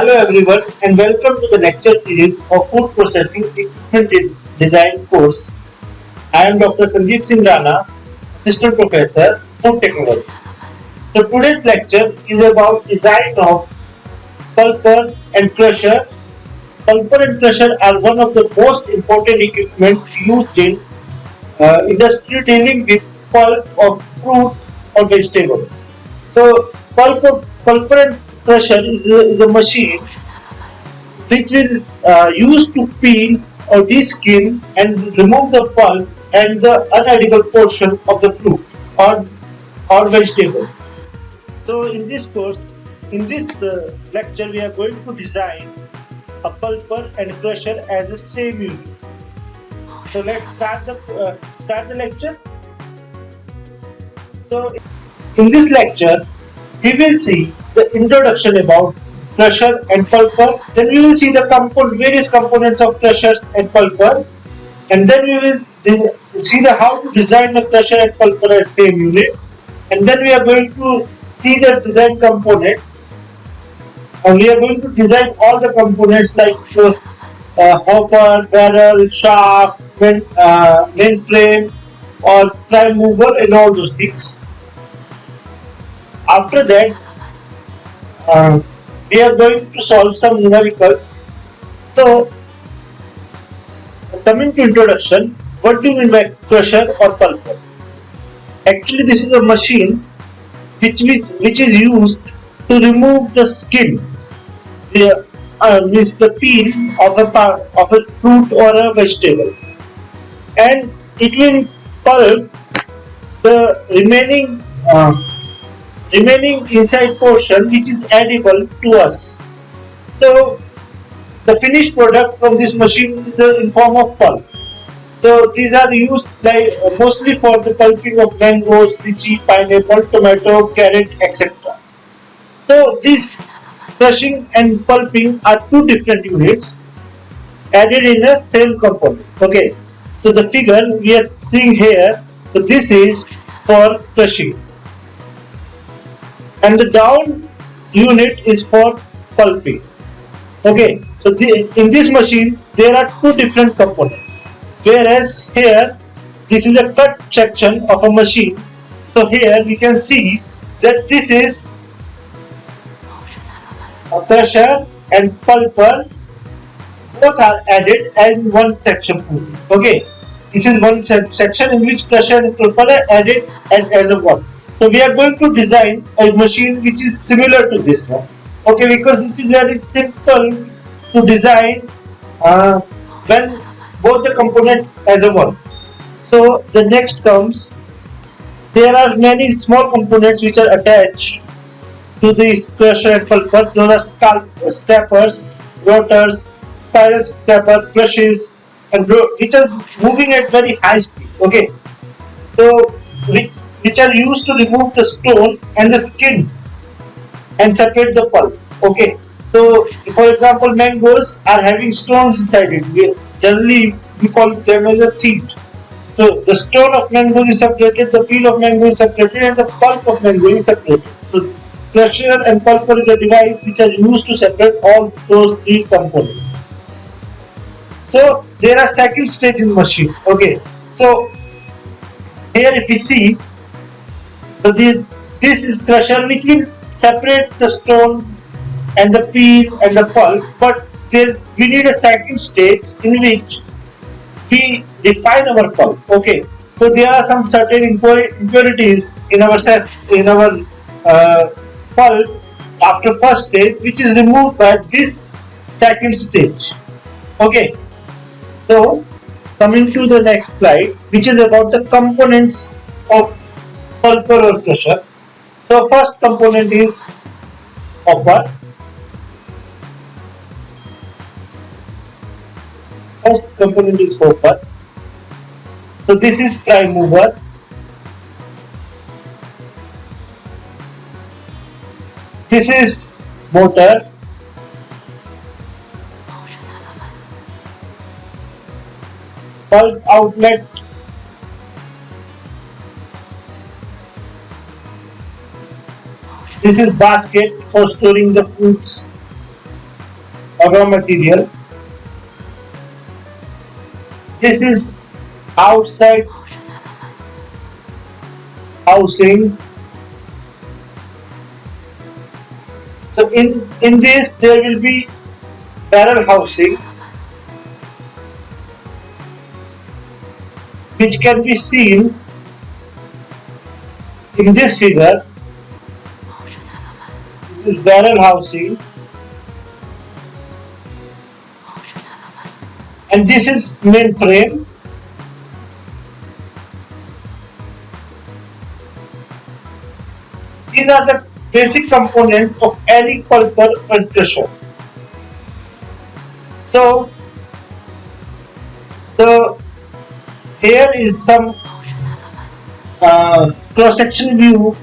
Hello everyone and welcome to the lecture series of Food Processing Equipment Design course. I am Dr. Sandeep Singh Rana, Assistant Professor, Food Technology. So today's lecture is about design of pulper and crusher. Pulper and crusher are one of the most important equipment used in industry dealing with pulp of fruit or vegetables. So pulper and crusher is a machine which will use to peel or deskin and remove the pulp and the unedible portion of the fruit or vegetable. So in this lecture, we are going to design a pulper and crusher as a same unit. So let's start the lecture. So in this lecture, we will see the introduction about crusher and pulper. Then we will see the various components of crushers and pulper, and then we will see the how to design the crusher and pulper as same unit. And then we are going to see the design components. And we are going to design all the components like hopper, barrel, shaft, mainframe, or prime mover, and all those things. After that, we are going to solve some numericals. So, coming to introduction, what do you mean by crusher or pulper? Actually, this is a machine which is used to remove the skin, means the peel of a fruit or a vegetable, and it will pulp the remaining inside portion which is edible to us. So the finished product from this machine is in form of pulp. So these are used mostly for the pulping of mangoes, lychee, pineapple, tomato, carrot, etc. So this crushing and pulping are two different units added in a same component. Okay. So the figure we are seeing here, so this is for crushing, and the down unit is for pulping. Okay, so in this machine there are two different components, whereas here this is a cut section of a machine. So here we can see that this is a crusher and pulper, both are added in one section only. Okay, this is one section in which crusher and pulper are added and as a one. So we are going to design a machine which is similar to this one. Okay, because it is very simple to design when both the components as a one. So the next comes, there are many small components which are attached to this crusher and pulper. Those are scrapers, rotors, spiral scraper, brushes, and which are moving at very high speed. Okay, so which are used to remove the stone and the skin and separate the pulp. Okay, so for example, mangoes are having stones inside it. Generally we call them as a seed. So the stone of mango is separated, the peel of mango is separated, and the pulp of mango is separated. So crusher and pulper is a device which are used to separate all those three components. So there are second stage in machine. Okay, so here if you see, so this is crusher which will separate the stone and the peel and the pulp, but we need a second stage in which we refine our pulp. Okay, so there are some certain impurities in our pulp after first stage, which is removed by this second stage. Okay, so coming to the next slide, which is about the components of pulper or crusher. So first component is hopper. First component is hopper. So this is prime mover. This is motor. Pulp outlet. This is basket for storing the fruits. or raw material. This is outside housing. So in this there will be barrel housing, which can be seen in this figure. This is barrel housing, and this is main frame. These are the basic components of any pulper or crusher. So here is some cross-section view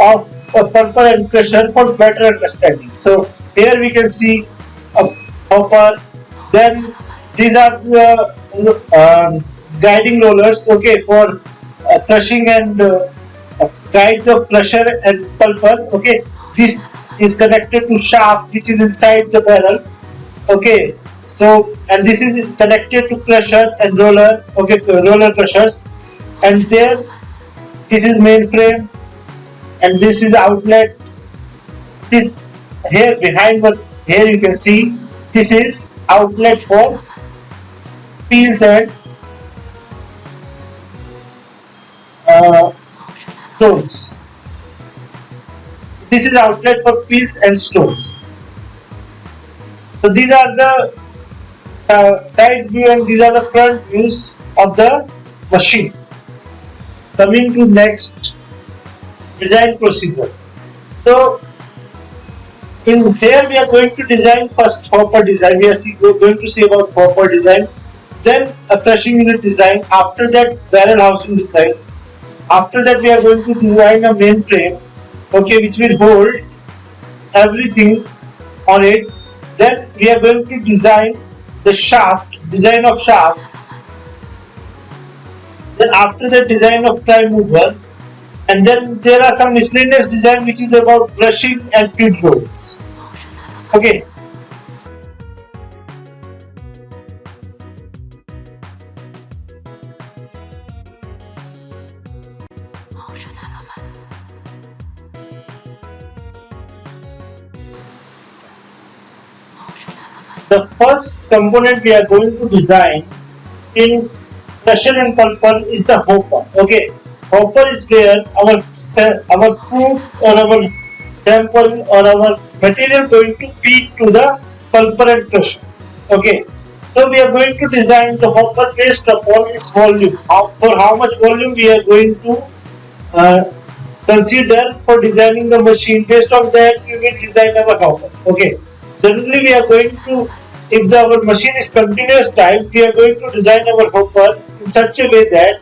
of a pulper and crusher for better understanding. So here we can see a hopper. Then these are the guiding rollers, okay, for crushing and guide the crusher and pulper. Okay, this is connected to shaft which is inside the barrel. Okay, so and this is connected to crusher and roller. Okay, roller crushers, and there this is main frame, and this is outlet. This here behind, but here you can see this is outlet for peels and stones. This is outlet for peels and stones. So these are the side view and these are the front views of the machine. Coming to next, design procedure. So in here we are going to design first hopper design. We are going to see about hopper design, then a crushing unit design. After that, barrel housing design. After that, we are going to design a main frame, okay, which will hold everything on it. Then we are going to design the shaft, design of shaft. Then after that, design of prime mover, and then there are some miscellaneous design which is about brushing and feed rolls. Okay. The first component we are going to design in crusher and pulper is the hopper. Okay, hopper is where our fruit or our sample or our material going to feed to the pulper and crusher. Okay, so we are going to design the hopper based upon its volume. For how much volume we are going to consider for designing the machine. Based on that, we will design our hopper. Okay, generally we are going to, if our machine is continuous type, we are going to design our hopper in such a way that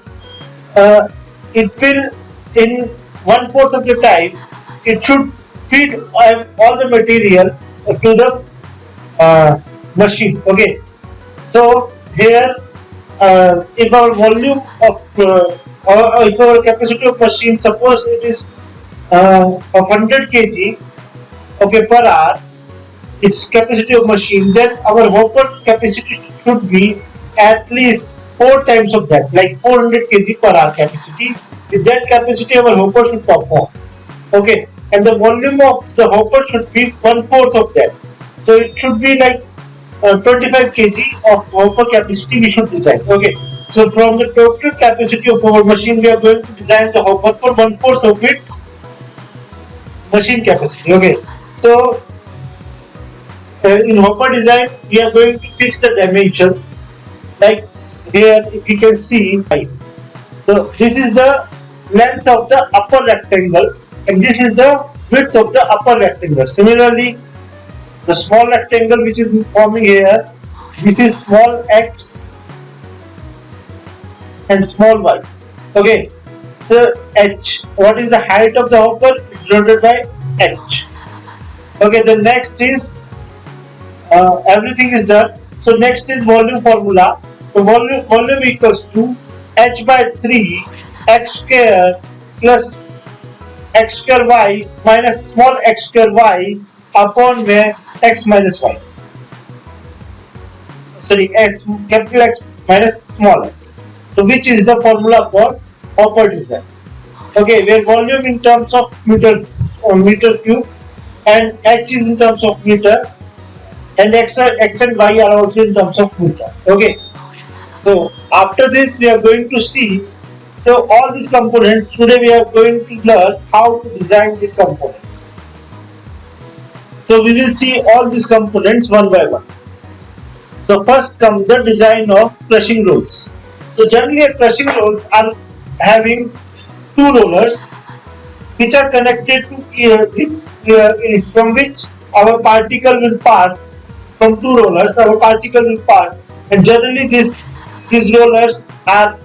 it will, in 1/4 of the time, it should feed all the material to the machine. Okay, so here, if our volume of or if our capacity of machine, suppose it is of 100 kg, okay, per hour, its capacity of machine, then our hopper capacity should be at least 4 times of that, like 400 kg per hour capacity. With that capacity, our hopper should perform. Okay, and the volume of the hopper should be 1/4 of that. So it should be like 25 kg of hopper capacity we should design. Okay, so from the total capacity of our machine, we are going to design the hopper for 1/4 of its machine capacity. Okay, so in hopper design, we are going to fix the dimensions. Like here, if you can see, so this is the length of the upper rectangle, and this is the width of the upper rectangle. Similarly, the small rectangle which is forming here, this is small x and small y. Okay, so h. What is the height of the hopper? Is denoted by h. Okay, the next is everything is done. So next is volume formula. So volume equals to h by 3 x square plus x square y minus small x square y upon x minus y. x, capital X minus small x. So which is the formula for Hopper design? Okay, where volume in terms of meter cube and h is in terms of meter, and x and y are also in terms of meter. Okay, so after this we are going to see, so all these components, today we are going to learn how to design these components. So we will see all these components one by one. So first comes the design of crushing rolls. So generally crushing rolls are having two rollers which are connected to from which our particle will pass. From two rollers our particle will pass, and generally these rollers are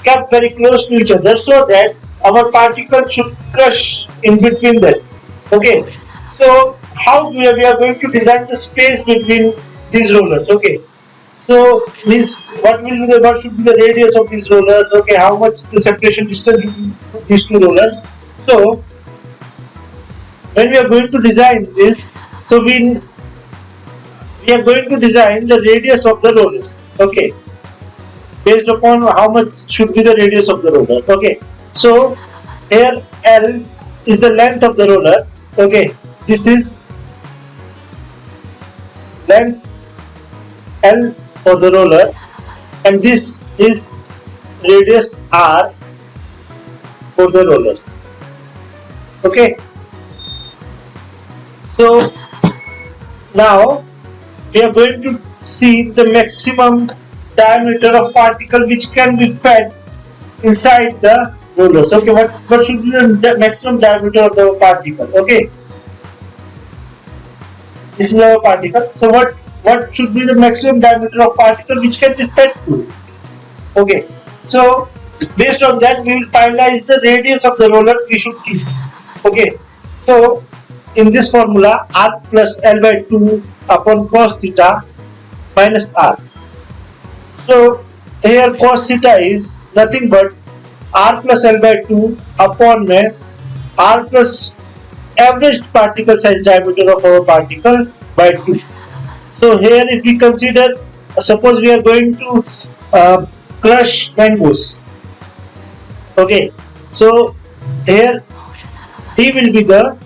kept very close to each other so that our particle should crush in between them. Okay, so how we are going to design the space between these rollers? Okay, so means what should be the radius of these rollers? Okay, how much the separation distance between these two rollers? So when we are going to design this, so we are going to design the radius of the rollers. Okay, based upon how much should be the radius of the roller. Okay, so here L is the length of the roller. Okay, this is length L for the roller, and this is radius R for the rollers. Okay, so now we are going to see the maximum diameter of particle which can be fed inside the rollers. Okay, what should be the maximum diameter of the particle? Okay, this is our particle. So what should be the maximum diameter of particle which can be fed to it? Okay, so based on that we will finalize the radius of the rollers we should keep. Okay, so in this formula, r plus L by 2 upon cos theta minus r. So here cos theta is nothing but r plus L by 2 upon r plus average particle size diameter of our particle by 2. So here if we consider, suppose we are going to crush mangoes. Okay, so here D will be the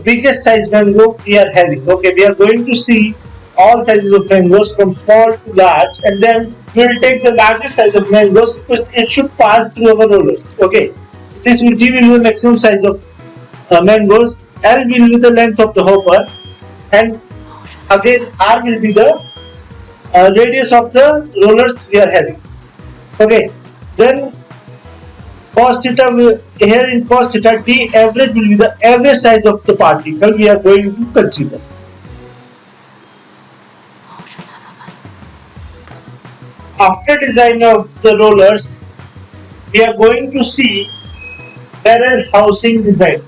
biggest size mango we are having. Okay, we are going to see all sizes of mangoes from small to large, and then we will take the largest size of mangoes because it should pass through our rollers. Okay, this will D will be the maximum size of mangoes, L will be the length of the hopper, and again R will be the radius of the rollers we are having. Okay, then cos theta here in cos theta D average will be the average size of the particle we are going to consider. After design of the rollers, we are going to see barrel housing design.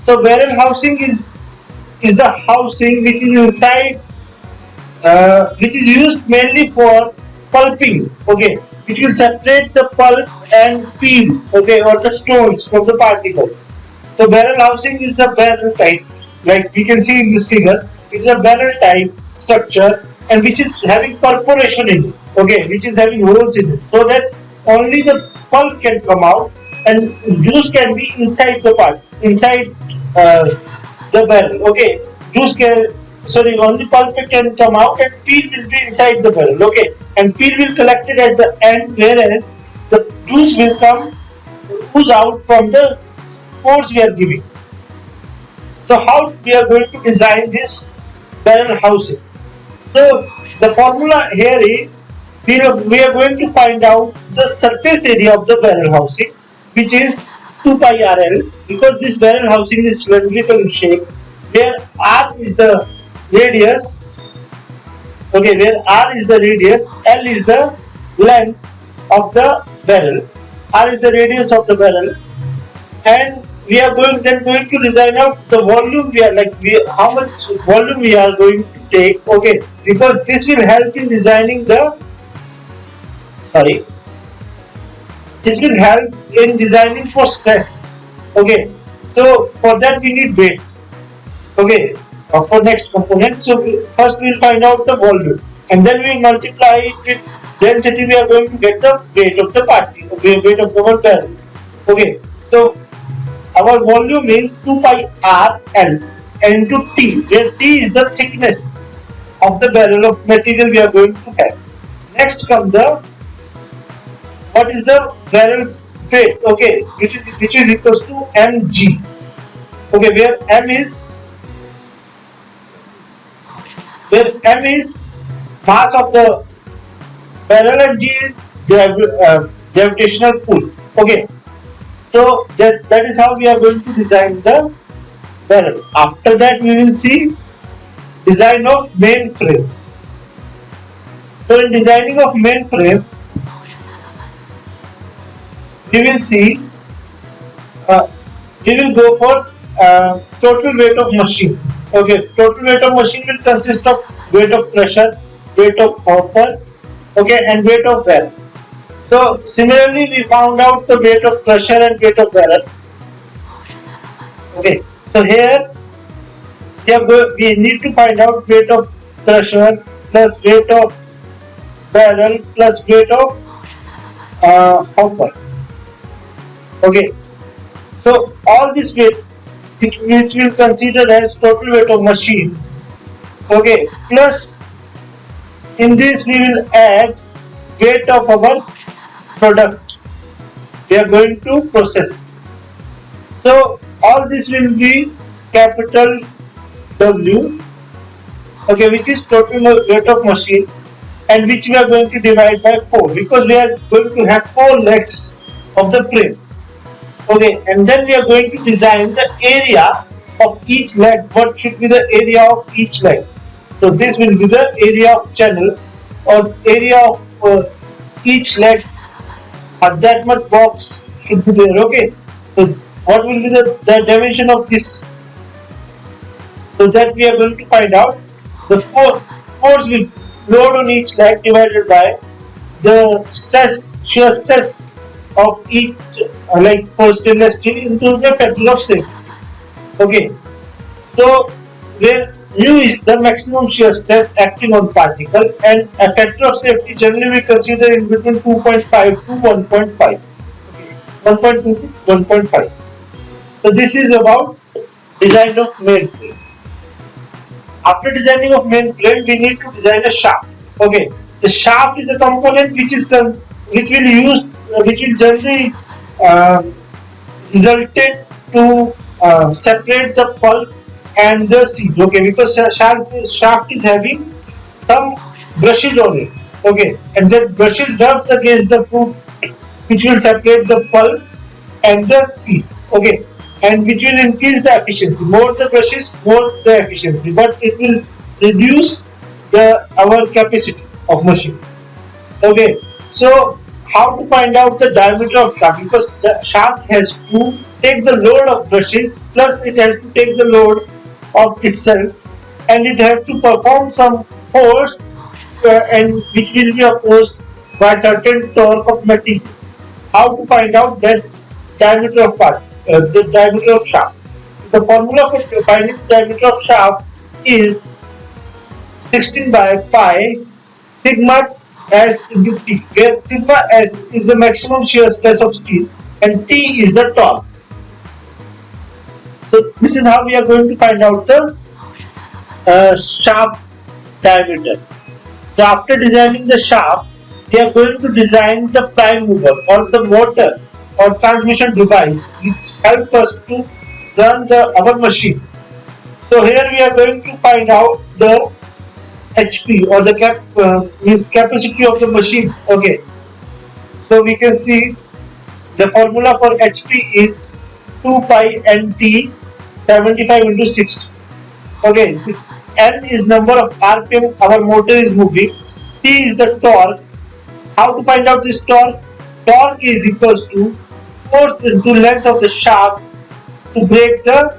So barrel housing is the housing which is inside, which is used mainly for pulping. Okay, which will separate the pulp and peel, okay, or the stones from the particles. So barrel housing is a barrel type, like we can see in this figure. It is a barrel type structure, and which is having perforation in it, okay, which is having holes in it, so that only the pulp can come out and juice can be inside the the barrel. Okay, only pulp can come out and peel will be inside the barrel. Okay, and peel will collect it at the end, whereas the juice will ooze out from the pores we are giving. So how we are going to design this barrel housing? So the formula here is we are going to find out the surface area of the barrel housing, which is 2 pi RL, because this barrel housing is cylindrical in shape, where R is the radius. Okay, where R is the radius, L is the length of the barrel, R is the radius of the barrel, and we are going to design out the volume how much volume we are going to take. Okay, because this will help in designing this will help in designing for stress. Okay, so for that we need weight. Okay, of the next component. So first we will find out the volume, and then we will multiply it with density. We are going to get the weight of the party, weight of the barrel. Okay, so our volume is 2 pi r L into T, where T is the thickness of the barrel of material we are going to have. Next comes the what is the barrel weight, okay, which is equals to mg, okay, where m is mass of the barrel and g is gravitational pull. Okay, so that is how we are going to design the barrel. After that we will see design of main frame. So in designing of main frame, we will see we will go for total weight of machine. Okay, total weight of machine will consist of weight of crusher, weight of hopper, okay, and weight of barrel. So similarly, we found out the weight of crusher and weight of barrel. Okay, so here we need to find out weight of crusher plus weight of barrel plus weight of hopper. Okay, so all this weight which we'll consider as total weight of machine. Okay, plus in this we will add weight of our product we are going to process. So all this will be capital W, okay, which is total weight of machine, and which we are going to divide by 4 because we are going to have 4 legs of the frame. Okay, and then we are going to design the area of each leg. What should be the area of each leg? So this will be the area of channel or area of each leg. That much box should be there. Okay, so what will be the dimension of this? So that we are going to find out. The force will load on each leg divided by the shear stress of each like for stainless steel into the factor of safety. Okay, so where mu is the maximum shear stress acting on particle, and a factor of safety generally we consider in between 2.5 to 1.5. Okay, 1.2 to 1.5. So this is about design of main frame. After designing of main frame, we need to design a shaft. Okay, the shaft is a component which will generally resulted to separate the pulp and the seed. Okay, because shaft is having some brushes on it. Okay, and the brushes rubs against the fruit, which will separate the pulp and the seed. Okay, and which will increase the efficiency. More the brushes, more the efficiency, but it will reduce our capacity of machine. Okay, so how to find out the diameter of shaft? Because the shaft has to take the load of brushes plus it has to take the load of itself, and it has to perform some force and which will be opposed by certain torque of material. How to find out that diameter of the diameter of shaft? The formula for finding the diameter of shaft is 16 by pi sigma S into T, where sigma S is the maximum shear stress of steel and T is the torque. So this is how we are going to find out the shaft diameter. So after designing the shaft, we are going to design the prime mover or the motor or transmission device which help us to run our machine. So here we are going to find out the HP or the capacity of the machine. Okay, so we can see the formula for HP is 2 pi nt 75 into 60. Okay, this N is number of RPM our motor is moving. T is the torque. How to find out this torque? Torque is equals to force into length of the shaft to break the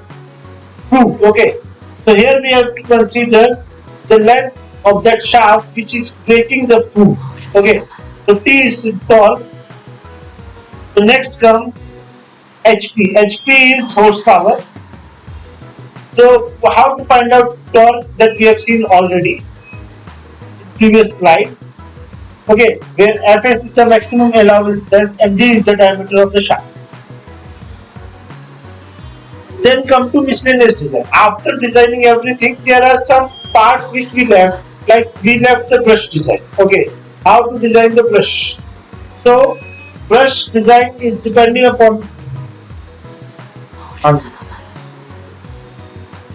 groove. Okay, so here we have to consider the length of that shaft which is breaking the groove. Okay, so T is torque. So next comes HP. HP is horsepower. So how to find out torque, that we have seen already in previous slide. Okay, where Fs is the maximum allowable stress and D is the diameter of the shaft. Then come to miscellaneous design. After designing everything, there are some parts which we left, like we left the brush design. Okay, how to design the brush? So brush design is depending upon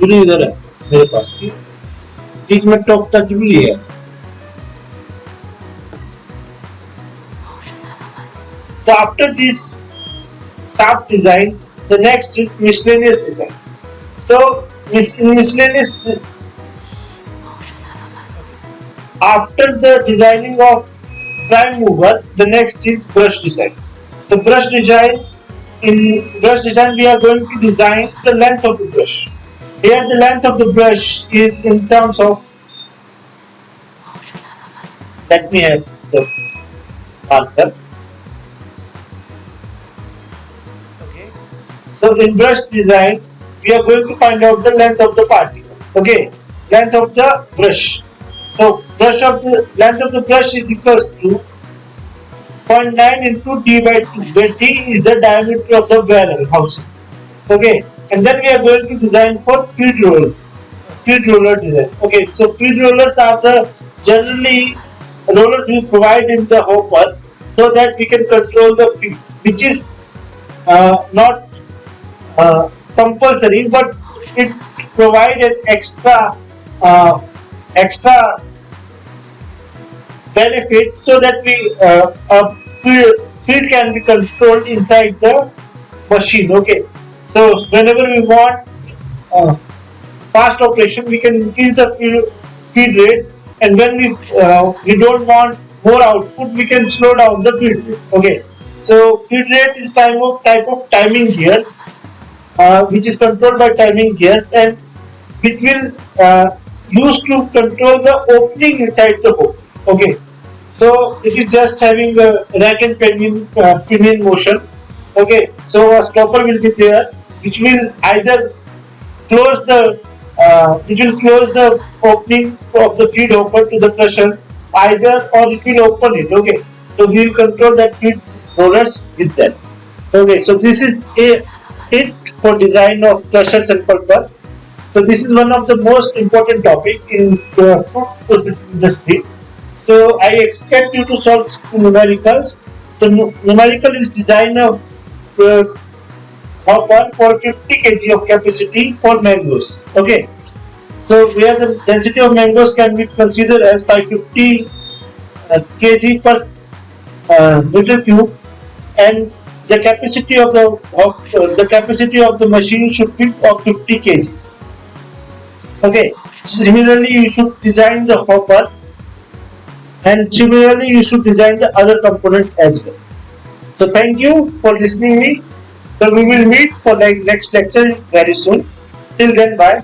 इधर है मेरे पास बीच में top touch भी है. So after this shaft design, the next is miscellaneous design. So miscellaneous, after the designing of prime mover, the next is brush design. The brush design, in brush design we are going to design the length of the brush. Here the length of the brush is in terms of, let me have the marker. Okay. So in brush design we are going to find out the length of the particle. Okay, length of the brush. So length of the brush is equals to 0.9 into d by 2, where d is the diameter of the barrel housing. Okay, and then we are going to design for feed roller design. Okay, so feed rollers are the generally rollers we provide in the hopper so that we can control the feed, which is not compulsory, but it provides an extra benefit so that feed can be controlled inside the machine. Okay, so whenever we want fast operation, we can increase the feed rate, and when we don't want more output, we can slow down the feed rate. Okay, so feed rate is type of timing gears, which is controlled by timing gears, and which will used to control the opening inside the hole. Okay, so it is just having a rack and pinion motion. Okay, so a stopper will be there, which will either close the opening of the feed hopper to the crusher, either, or it will open it. Okay, so we will control that feed rollers with that. Okay, so this is it for design of crushers and pulper. So this is one of the most important topic in fruit processing industry. So I expect you to solve numericals. So numerical is design of hopper for 50 kg of capacity for mangoes. Okay, so where the density of mangoes can be considered as 550 kg per meter cube, and the capacity of the machine should be of 50 kgs. Okay, similarly you should design the hopper, and similarly you should design the other components as well. So thank you for listening me. So we will meet for next lecture very soon. Till then, bye.